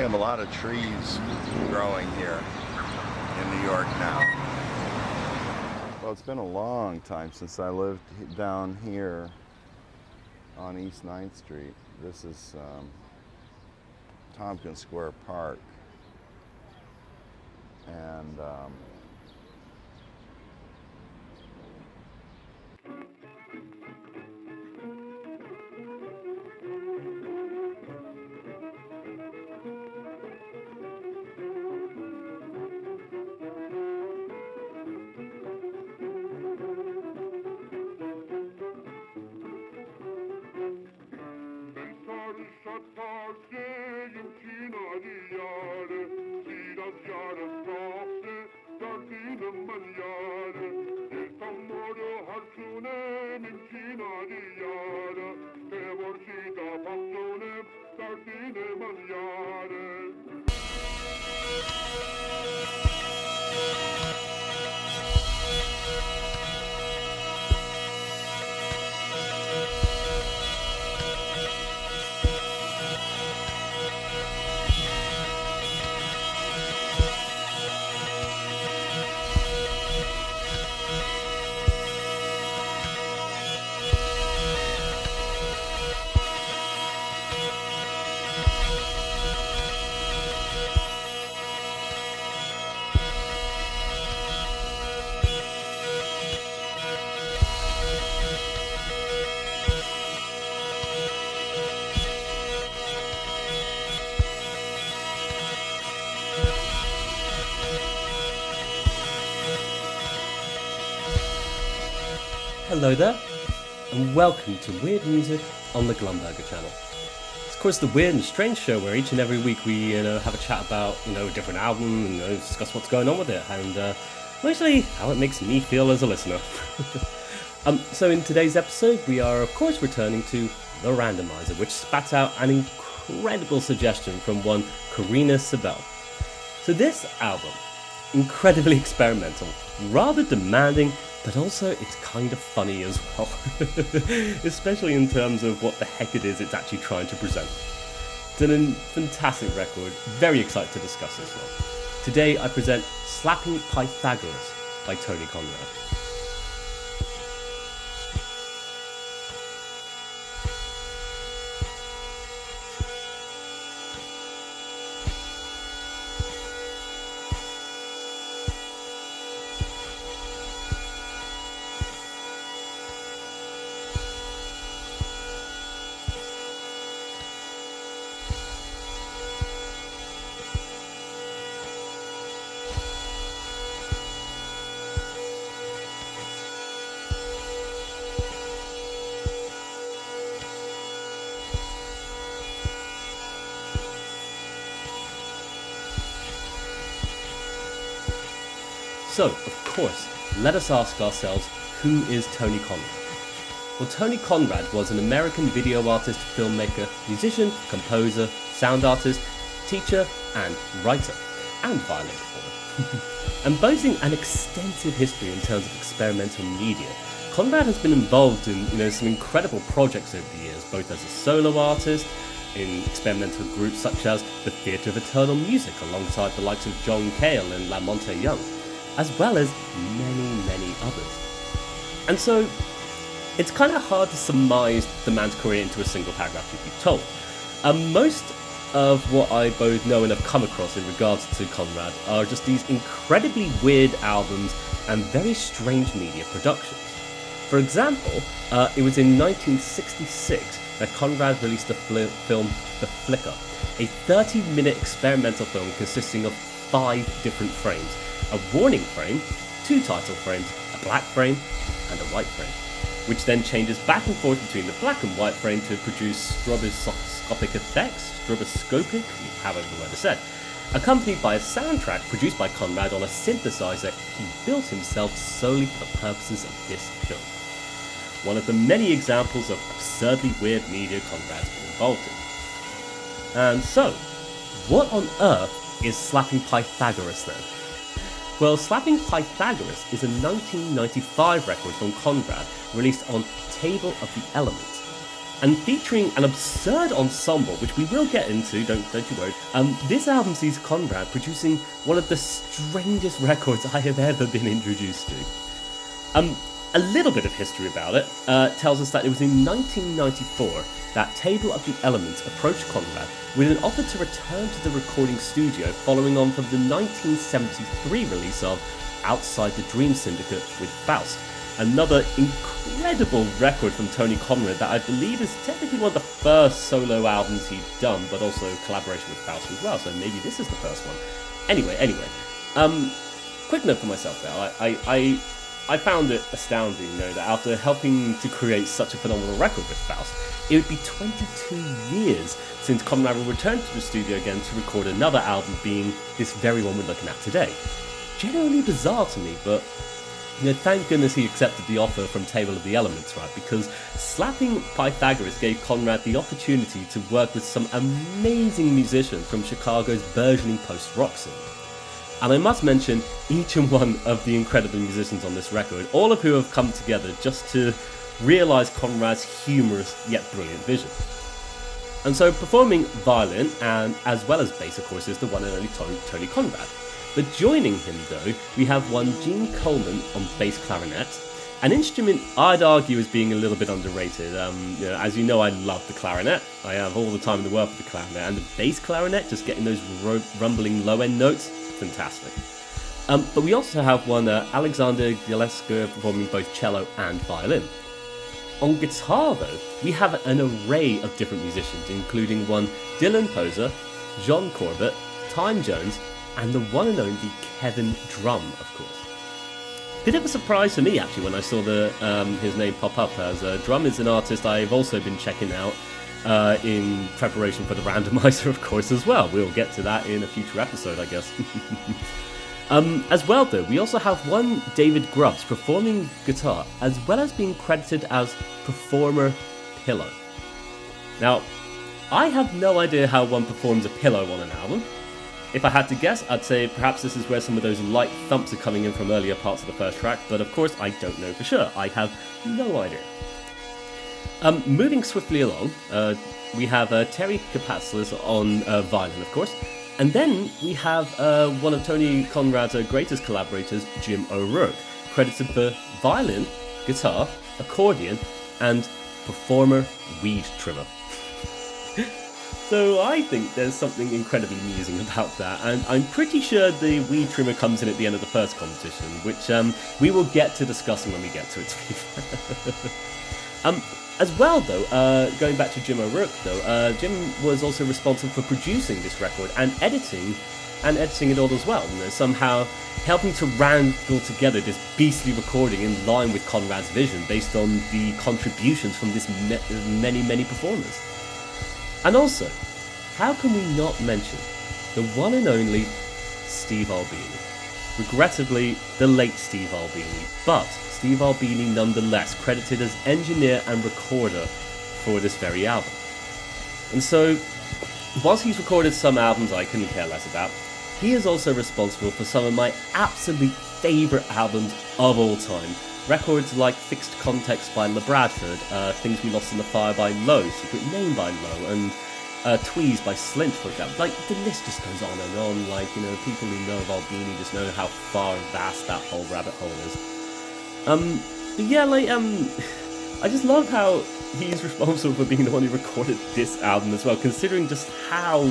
have a lot of trees growing here in New York now. Well, it's been a long time since I lived down here on East 9th Street. This is Tompkins Square Park. And Hello there, and welcome to Weird Music on the Glumberger channel. It's of course the Weird and Strange show where each and every week we have a chat about a different album and discuss what's going on with it, and mostly how it makes me feel as a listener. So in today's episode we are of course returning to The Randomizer, which spat out an incredible suggestion from one Karina Sibel. So this album, incredibly experimental, rather demanding, but also it's kind of funny as well, especially in terms of what the heck it is it's actually trying to present. It's a fantastic record, very excited to discuss this one. Today I present Slapping Pythagoras by Tony Conrad. So, of course, let us ask ourselves, who is Tony Conrad? Well, Tony Conrad was an American video artist, filmmaker, musician, composer, sound artist, teacher, and writer, and violin performer. And boasting an extensive history in terms of experimental media, Conrad has been involved in some incredible projects over the years, both as a solo artist, in experimental groups such as the Theatre of Eternal Music, alongside the likes of John Cale and La Monte Young, as well as many others. And so, it's kind of hard to surmise the man's career into a single paragraph to be told. Most of what I both know and have come across in regards to Conrad are just these incredibly weird albums and very strange media productions. For example, it was in 1966 that Conrad released the film The Flicker, a 30-minute experimental film consisting of 5 different frames: a warning frame, 2 title frames, a black frame, and a white frame, which then changes back and forth between the black and white frame to produce stroboscopic effects, however the word is said, accompanied by a soundtrack produced by Conrad on a synthesizer he built himself solely for the purposes of this film. One of the many examples of absurdly weird media Conrad's been involved in. And so, what on earth is Slapping Pythagoras then? Well, Slapping Pythagoras is a 1995 record from Conrad released on Table of the Elements. And featuring an absurd ensemble, which we will get into, don't you worry. This album sees Conrad producing one of the strangest records I have ever been introduced to. A little bit of history about it tells us that it was in 1994 that Table of the Elements approached Conrad with an offer to return to the recording studio following on from the 1973 release of Outside the Dream Syndicate with Faust. Another incredible record from Tony Conrad that I believe is technically one of the first solo albums he'd done, but also collaboration with Faust as well, so maybe this is the first one. Anyway, quick note for myself there. I found it astounding, that after helping to create such a phenomenal record with Faust, it would be 22 years since Conrad would return to the studio again to record another album, being this very one we're looking at today. Genuinely bizarre to me, but thank goodness he accepted the offer from Table of the Elements, right? Because slapping Pythagoras gave Conrad the opportunity to work with some amazing musicians from Chicago's burgeoning post-rock scene. And I must mention each and one of the incredible musicians on this record, all of who have come together just to realise Conrad's humorous yet brilliant vision. And so performing violin, and as well as bass, of course, is the one and only Tony Conrad. But joining him, though, we have one Gene Coleman on bass clarinet, an instrument I'd argue as being a little bit underrated. As you know, I love the clarinet. I have all the time in the world for the clarinet, and the bass clarinet, just getting those rumbling low-end notes, fantastic. But we also have one Alexander Gillespie performing both cello and violin. On guitar, though, we have an array of different musicians, including one Dylan Poser, John Corbett, Time Jones, and the one and only Kevin Drum, of course. Bit of a surprise for me, actually, when I saw his name pop up, as Drum is an artist I've also been checking out in preparation for the randomizer, of course, as well. We'll get to that in a future episode, I guess. As well, though, we also have one David Grubbs performing guitar, as well as being credited as performer pillow. Now, I have no idea how one performs a pillow on an album. If I had to guess, I'd say perhaps this is where some of those light thumps are coming in from earlier parts of the first track, but of course I don't know for sure. I have no idea. Moving swiftly along, we have Terry Kapatsis on violin, of course, and then we have one of Tony Conrad's greatest collaborators, Jim O'Rourke, credited for violin, guitar, accordion, and performer weed trimmer. So I think there's something incredibly amusing about that, and I'm pretty sure the weed trimmer comes in at the end of the first competition, which we will get to discussing when we get to it. As well, though, going back to Jim O'Rourke, though, Jim was also responsible for producing this record and editing it all as well, somehow helping to wrangle together this beastly recording in line with Conrad's vision based on the contributions from this many performers. And also, how can we not mention the one and only Steve Albini? Regrettably, the late Steve Albini, but Steve Albini nonetheless credited as engineer and recorder for this very album. And so, whilst he's recorded some albums I couldn't care less about, he is also responsible for some of my absolute favourite albums of all time. Records like Fixed Context by La Bradford, Things We Lost in the Fire by Low, Secret Name by Low, and Tweeze by Slint, for example. Like, the list just goes on and on. Like, people who know of Albini just know how far and vast that whole rabbit hole is. But yeah, I just love how he's responsible for being the one who recorded this album as well, considering just how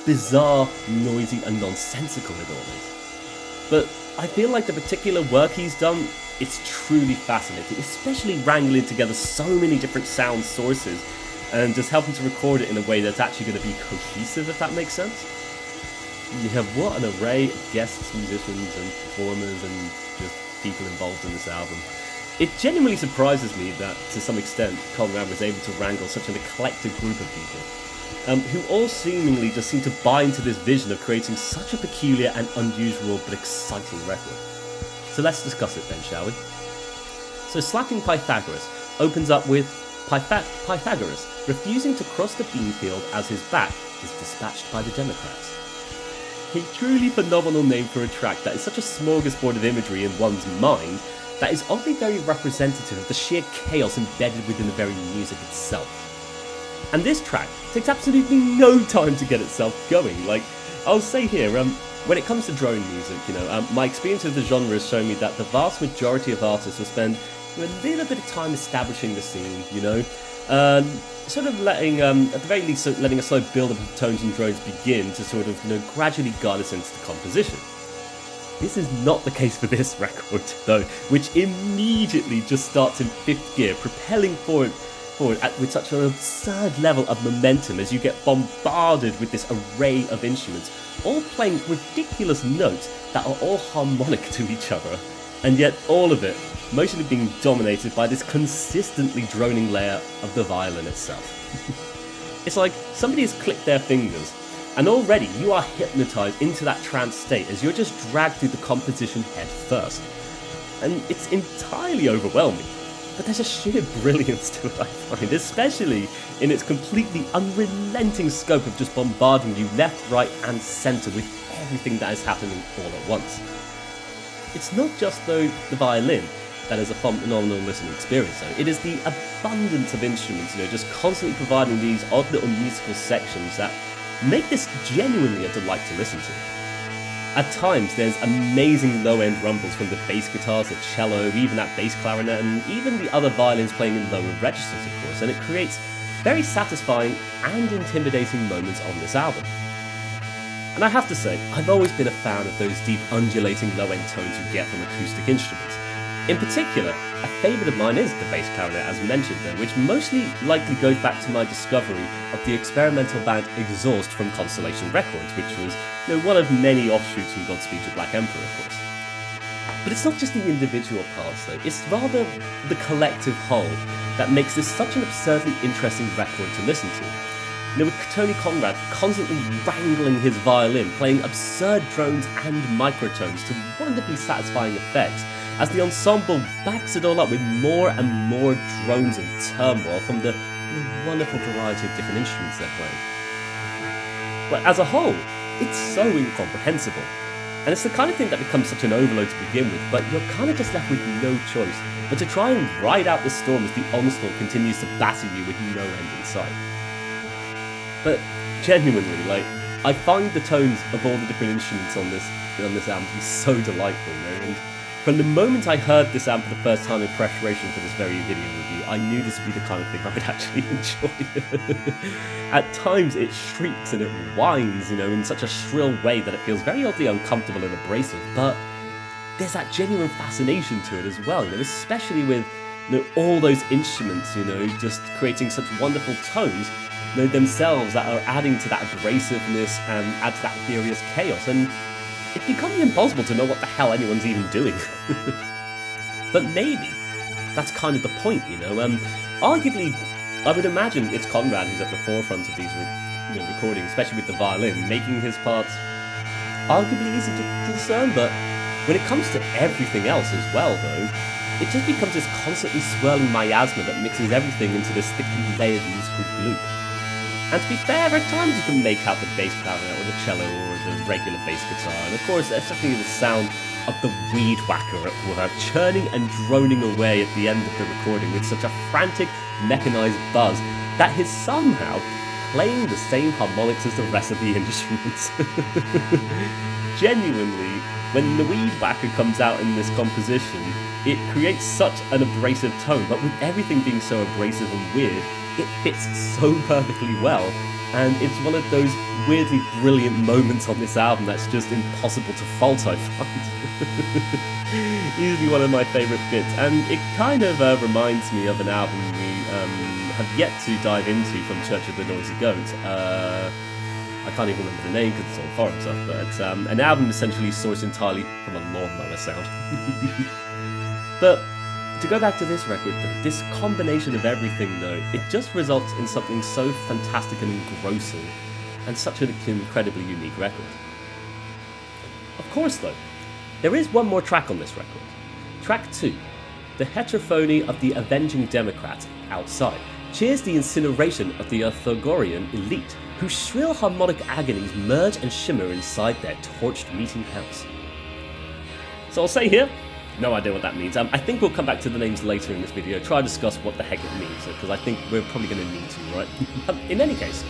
bizarre, noisy, and nonsensical it all is. But I feel like the particular work he's done, it's truly fascinating, especially wrangling together so many different sound sources and just helping to record it in a way that's actually going to be cohesive, if that makes sense. You have what an array of guests, musicians, and performers, and just people involved in this album. It genuinely surprises me that, to some extent, Conrad was able to wrangle such an eclectic group of people, who all seemingly just seem to buy into this vision of creating such a peculiar and unusual but exciting record. So let's discuss it then, shall we? So Slapping Pythagoras opens up with Pythagoras refusing to cross the bean field as his back is dispatched by the Democrats. A truly phenomenal name for a track that is such a smorgasbord of imagery in one's mind that is oddly very representative of the sheer chaos embedded within the very music itself. And this track takes absolutely no time to get itself going. Like, I'll say here, when it comes to drone music, my experience of the genre has shown me that the vast majority of artists will spend a little bit of time establishing the scene, sort of letting, at the very least, letting a slow build-up of tones and drones begin to sort of, gradually guide us into the composition. This is not the case for this record, though, which immediately just starts in 5th gear, propelling forward with such an absurd level of momentum as you get bombarded with this array of instruments, all playing ridiculous notes that are all harmonic to each other, and yet all of it mostly being dominated by this consistently droning layer of the violin itself. It's like somebody has clicked their fingers, and already you are hypnotized into that trance state as you're just dragged through the composition head first. And it's entirely overwhelming. But there's a sheer brilliance to it, I find, especially in its completely unrelenting scope of just bombarding you left, right and centre with everything that is happening all at once. It's not just, though, the violin that is a phenomenal listening experience, though. It is the abundance of instruments, just constantly providing these odd little musical sections that make this genuinely a delight to listen to. At times, there's amazing low-end rumbles from the bass guitars, the cello, even that bass clarinet, and even the other violins playing in lower registers, of course, and it creates very satisfying and intimidating moments on this album. And I have to say, I've always been a fan of those deep, undulating low-end tones you get from acoustic instruments. In particular, a favourite of mine is the bass clarinet, as mentioned though, which mostly likely goes back to my discovery of the experimental band Exhaust from Constellation Records, which was one of many offshoots from Godspeed to Black Emperor, of course. But it's not just the individual parts though, it's rather the collective whole that makes this such an absurdly interesting record to listen to. With Tony Conrad constantly wrangling his violin, playing absurd drones and microtones to wonderfully satisfying effects, as the ensemble backs it all up with more and more drones and turmoil from the wonderful variety of different instruments they're playing. But as a whole, it's so incomprehensible. And it's the kind of thing that becomes such an overload to begin with, but you're kind of just left with no choice but to try and ride out the storm as the onslaught continues to batter you with no end in sight. But genuinely, I find the tones of all the different instruments on this album to be so delightful, and from the moment I heard this album for the first time in preparation for this very video review, I knew this would be the kind of thing I would actually enjoy. At times it shrieks and it whines, in such a shrill way that it feels very oddly uncomfortable and abrasive, but there's that genuine fascination to it as well, especially with all those instruments, just creating such wonderful tones, themselves that are adding to that abrasiveness and add to that furious chaos, and it becomes impossible to know what the hell anyone's even doing. But maybe that's kind of the point, Arguably, I would imagine it's Conrad who's at the forefront of these recordings, especially with the violin, making his parts arguably easy to discern, but when it comes to everything else as well, though, it just becomes this constantly swirling miasma that mixes everything into this thickly layered musical glue. And to be fair, at times you can make out the bass clarinet or the cello or the regular bass guitar, and of course there's definitely the sound of the weed whacker at work, churning and droning away at the end of the recording with such a frantic, mechanized buzz that he's somehow playing the same harmonics as the rest of the instruments. Genuinely, when the weed whacker comes out in this composition, it creates such an abrasive tone, but with everything being so abrasive and weird, it fits so perfectly well, and it's one of those weirdly brilliant moments on this album that's just impossible to fault, I find. Easily one of my favourite bits, and it kind of reminds me of an album we have yet to dive into from Church of the Noisy Goat. I can't even remember the name because it's all foreign stuff, but an album essentially sourced entirely from a lawnmower sound. But to go back to this record, though, this combination of everything, though, it just results in something so fantastic and engrossing, and such an incredibly unique record. Of course, though, there is one more track on this record. Track 2, the heterophony of the Avenging Democrats, Outside, cheers the incineration of the Pythagorean elite, whose shrill harmonic agonies merge and shimmer inside their torched meeting house. So I'll say here, No idea what that means. I think we'll come back to the names later in this video, try to discuss what the heck it means, because I think we're probably going to need to, right? In any case,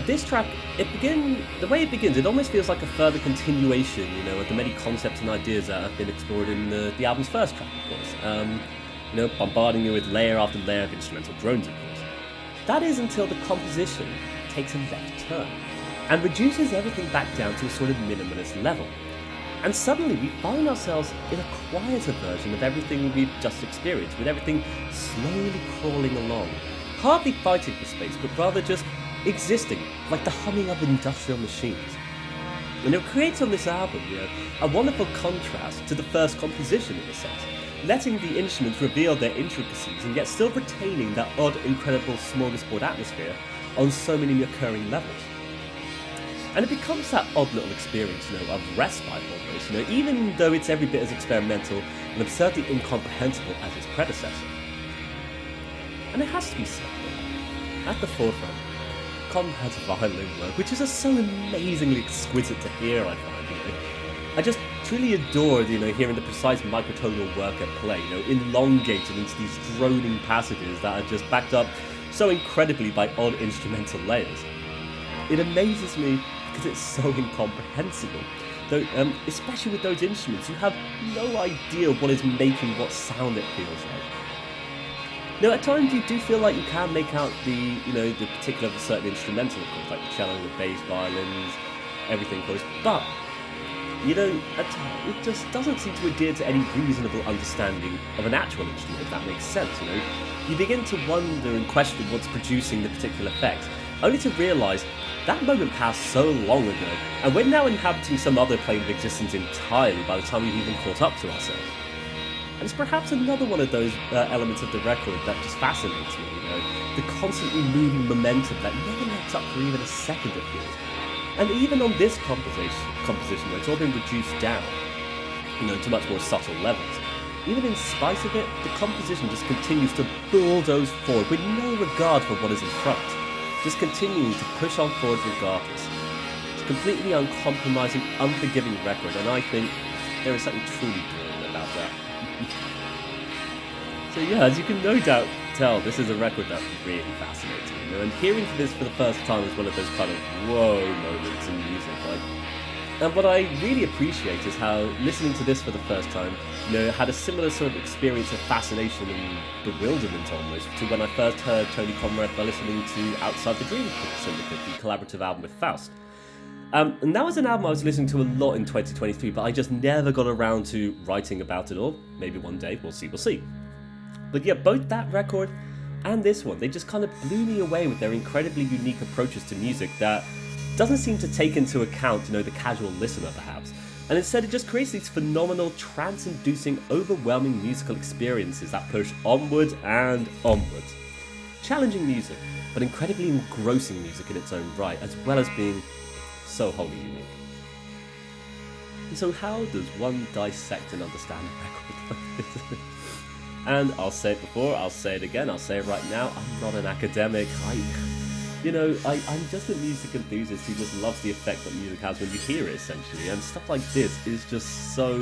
this track, the way it begins, it almost feels like a further continuation, of the many concepts and ideas that have been explored in the album's first track, of course. Bombarding you with layer after layer of instrumental drones, of course. That is until the composition takes a left turn, and reduces everything back down to a sort of minimalist level. And suddenly we find ourselves in a quieter version of everything we've just experienced, with everything slowly crawling along, hardly fighting for space, but rather just existing, like the humming of industrial machines. And it creates on this album, a wonderful contrast to the first composition in a sense, letting the instruments reveal their intricacies and yet still retaining that odd, incredible smorgasbord atmosphere on so many recurring levels. And it becomes that odd little experience, of respite almost, even though it's every bit as experimental and absurdly incomprehensible as its predecessor. And it has to be said, at the forefront, Conrad's violin work, which is just so amazingly exquisite to hear, I find, I just truly adored, hearing the precise microtonal work at play, elongated into these droning passages that are just backed up so incredibly by odd instrumental layers. It amazes me because it's so incomprehensible, though, especially with those instruments, you have no idea what is making what sound it feels like. At times you do feel like you can make out the particular of a certain instrumental, of course, like the cello, the bass, violins, everything, of course, but, at times it just doesn't seem to adhere to any reasonable understanding of an actual instrument, if that makes sense, You begin to wonder and question what's producing the particular effect, only to realise that moment passed so long ago, and we're now inhabiting some other plane of existence entirely by the time we've even caught up to ourselves. And it's perhaps another one of those elements of the record that just fascinates me, the constantly moving momentum that never lets up for even a second, it feels. And even on this composition where it's all been reduced down, to much more subtle levels, even in spite of it, the composition just continues to bulldoze forward with no regard for what is in front. Just continuing to push on forward regardless. It's a completely uncompromising, unforgiving record, and I think there is something truly brilliant about that. So as you can no doubt tell, this is a record that really fascinates me, and hearing this for the first time is one of those kind of whoa moments in music, and what I really appreciate is how listening to this for the first time, had a similar sort of experience of fascination and bewilderment almost to when I first heard Tony Conrad by listening to Outside the Dream Syndicate, the collaborative album with Faust. And that was an album I was listening to a lot in 2023, but I just never got around to writing about it all. Maybe one day, we'll see. But both that record and this one, they just kind of blew me away with their incredibly unique approaches to music that doesn't seem to take into account, the casual listener perhaps, and instead it just creates these phenomenal, trance-inducing, overwhelming musical experiences that push onwards and onwards. Challenging music, but incredibly engrossing music in its own right, as well as being so wholly unique. And so how does one dissect and understand a record like this? And I'll say it before, I'll say it again, I'll say it right now, I'm not an academic, I'm just a music enthusiast who just loves the effect that music has when you hear it, essentially, and stuff like this is just so,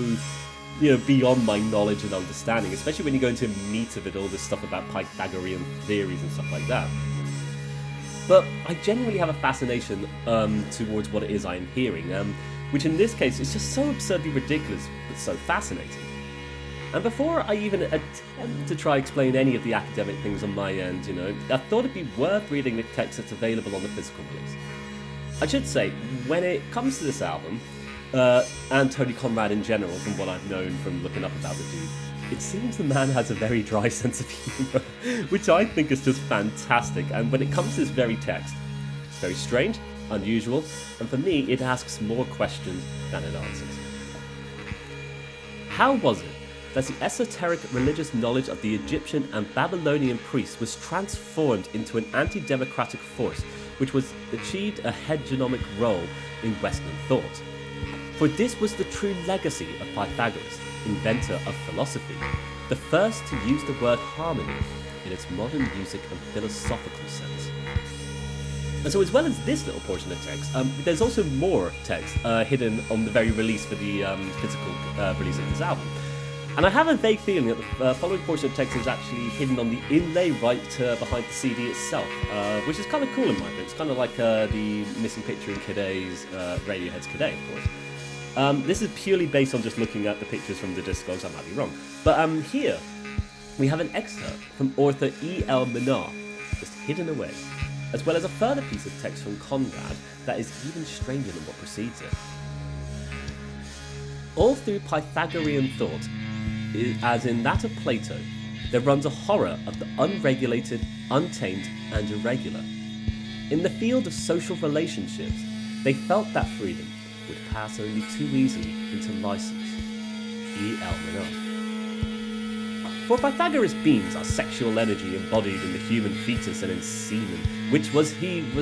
beyond my knowledge and understanding, especially when you go into the meat of it, all this stuff about Pythagorean theories and stuff like that. But I genuinely have a fascination towards what it is I'm hearing, which in this case is just so absurdly ridiculous, but so fascinating. And before I even attempt to try explain any of the academic things on my end, I thought it'd be worth reading the text that's available on the physical release. I should say, when it comes to this album, and Tony Conrad in general, from what I've known from looking up about the dude, it seems the man has a very dry sense of humour, which I think is just fantastic. And when it comes to this very text, it's very strange, unusual, and for me, it asks more questions than it answers. How was it that the esoteric religious knowledge of the Egyptian and Babylonian priests was transformed into an anti-democratic force which was achieved a hegemonic role in Western thought? For this was the true legacy of Pythagoras, inventor of philosophy, the first to use the word harmony in its modern music and philosophical sense. And so as well as this little portion of text, there's also more text hidden on the very release for the physical release of this album. And I have a vague feeling that the following portion of text is actually hidden on the inlay right behind the CD itself, which is kind of cool in my book. It's kind of like the missing picture in Cadet's, Radiohead's Cadet, of course. This is purely based on just looking at the pictures from the Discogs. I might be wrong. But here, we have an excerpt from author E.L. Menard, just hidden away, as well as a further piece of text from Conrad that is even stranger than what precedes it. All through Pythagorean thought, as in that of Plato, there runs a horror of the unregulated, untamed, and irregular. In the field of social relationships, they felt that freedom would pass only too easily into license. E.L. Menard. For Pythagoras, beams are sexual energy embodied in the human fetus and in semen, which was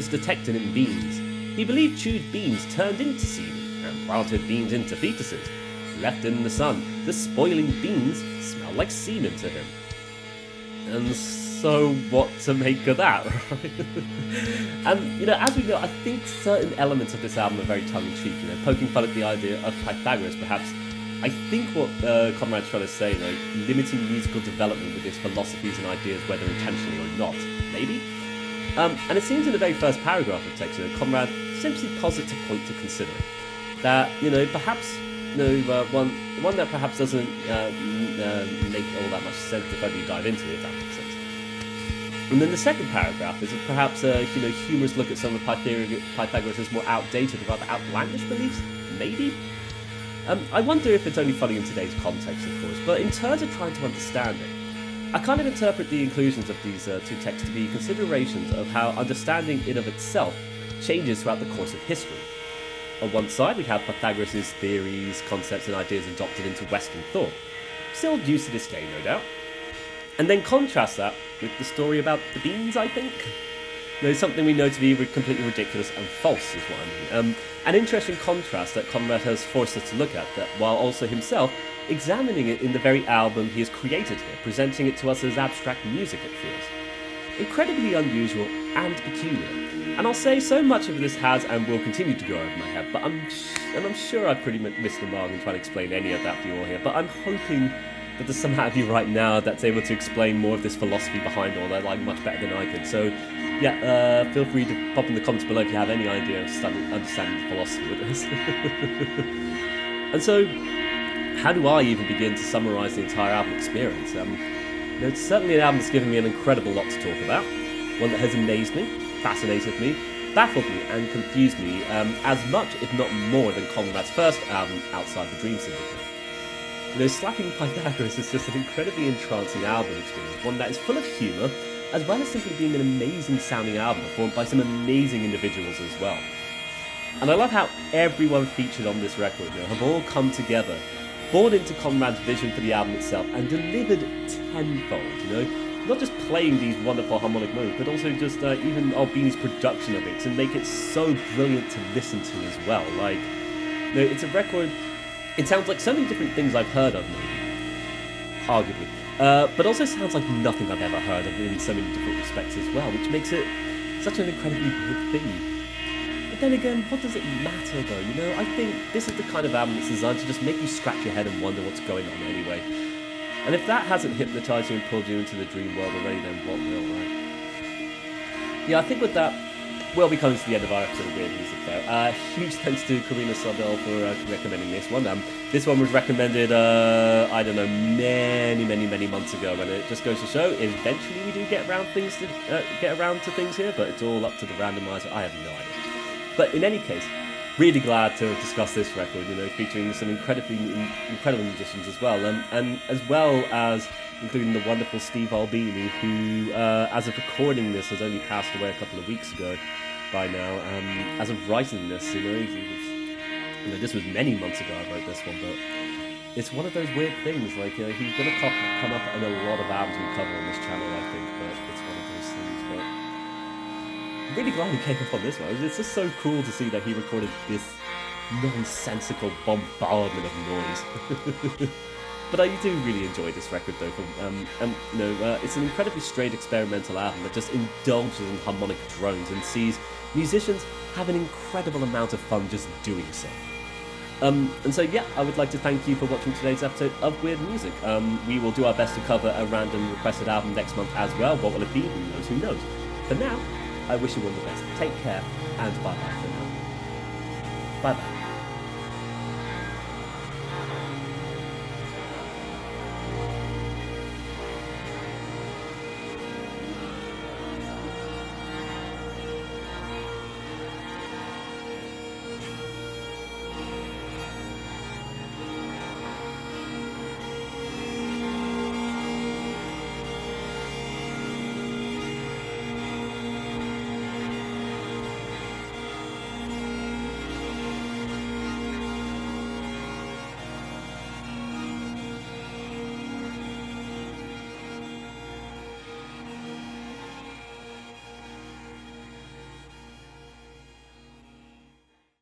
detected in beans. He believed chewed beans turned into semen, and planted beans into fetuses. Left in the sun, the spoiling beans smelled like semen to him. And so what to make of that, right? And, as we know, I think certain elements of this album are very tongue-in-cheek, poking fun at the idea of Pythagoras, perhaps. I think what Conrad's trying to say, limiting musical development with his philosophies and ideas, whether intentionally or not, maybe? And it seems in the very first paragraph of text, Conrad simply posits a point to consider. That, perhaps one that perhaps doesn't make all that much sense if only you dive into it, if that makes sense. And then the second paragraph is perhaps a humorous look at some of Pythagoras' more outdated, rather outlandish beliefs, maybe? I wonder if it's only funny in today's context, of course, but in terms of trying to understand it, I kind of interpret the inclusions of these two texts to be considerations of how understanding it of itself changes throughout the course of history. On one side, we have Pythagoras' theories, concepts, and ideas adopted into Western thought, still used to this day, no doubt. And then contrast that with the story about the beans, I think. There's something we know to be completely ridiculous and false, is what I mean. An interesting contrast that Conrad has forced us to look at, that while also himself examining it in the very album he has created here, presenting it to us as abstract music, it feels. Incredibly unusual and peculiar. And I'll say so much of this has and will continue to go over my head, but I'm sure I've pretty much missed the mark in trying to explain any of that for you all here, but I'm hoping that there's some out of you right now that's able to explain more of this philosophy behind all that, much better than I could. So, feel free to pop in the comments below if you have any idea of understanding the philosophy with this. And so, how do I even begin to summarise the entire album experience? It's certainly an album that's given me an incredible lot to talk about, one that has amazed me, fascinated me, baffled me, and confused me as much, if not more, than Conrad's first album, Outside the Dream Syndicate. Slapping Pythagoras is just an incredibly entrancing album experience, one that is full of humour, as well as simply being an amazing sounding album performed by some amazing individuals as well. And I love how everyone featured on this record have all come together, bought into Conrad's vision for the album itself, and delivered tenfold, not just playing these wonderful harmonic modes, but also just even Albini's production of it to make it so brilliant to listen to as well. It's a record. It sounds like so many different things I've heard of, maybe, arguably, but also sounds like nothing I've ever heard of in so many different respects as well, which makes it such an incredibly weird thing. But then again, what does it matter though? I think this is the kind of album that's designed to just make you scratch your head and wonder what's going on anyway. And if that hasn't hypnotised you and pulled you into the dream world already, then what will, right? Yeah, I think with that, we'll be coming to the end of our episode of Weird Music there. Huge thanks to Karina Sardell for recommending this one. This one was recommended, many months ago, and it just goes to show, eventually we do get around to things here, but it's all up to the randomizer. I have no idea. But in any case, really glad to discuss this record, featuring some incredible musicians as well, and as well as including the wonderful Steve Albini, who, as of recording this, has only passed away a couple of weeks ago by now. As of writing this, this was many months ago I wrote this one, but it's one of those weird things, he's going to come up in a lot of albums we cover on this channel, I think, but it's one of those things, but I'm really glad he came up on this one. It's just so cool to see that he recorded this nonsensical bombardment of noise. But I do really enjoy this record though, it's an incredibly straight experimental album that just indulges in harmonic drones and sees musicians have an incredible amount of fun just doing so. And so, yeah, I would like to thank you for watching today's episode of Weird Music. We will do our best to cover a random requested album next month as well. What will it be? Who knows? Who knows? For now, I wish you all the best. Take care, and bye-bye for now. Bye-bye.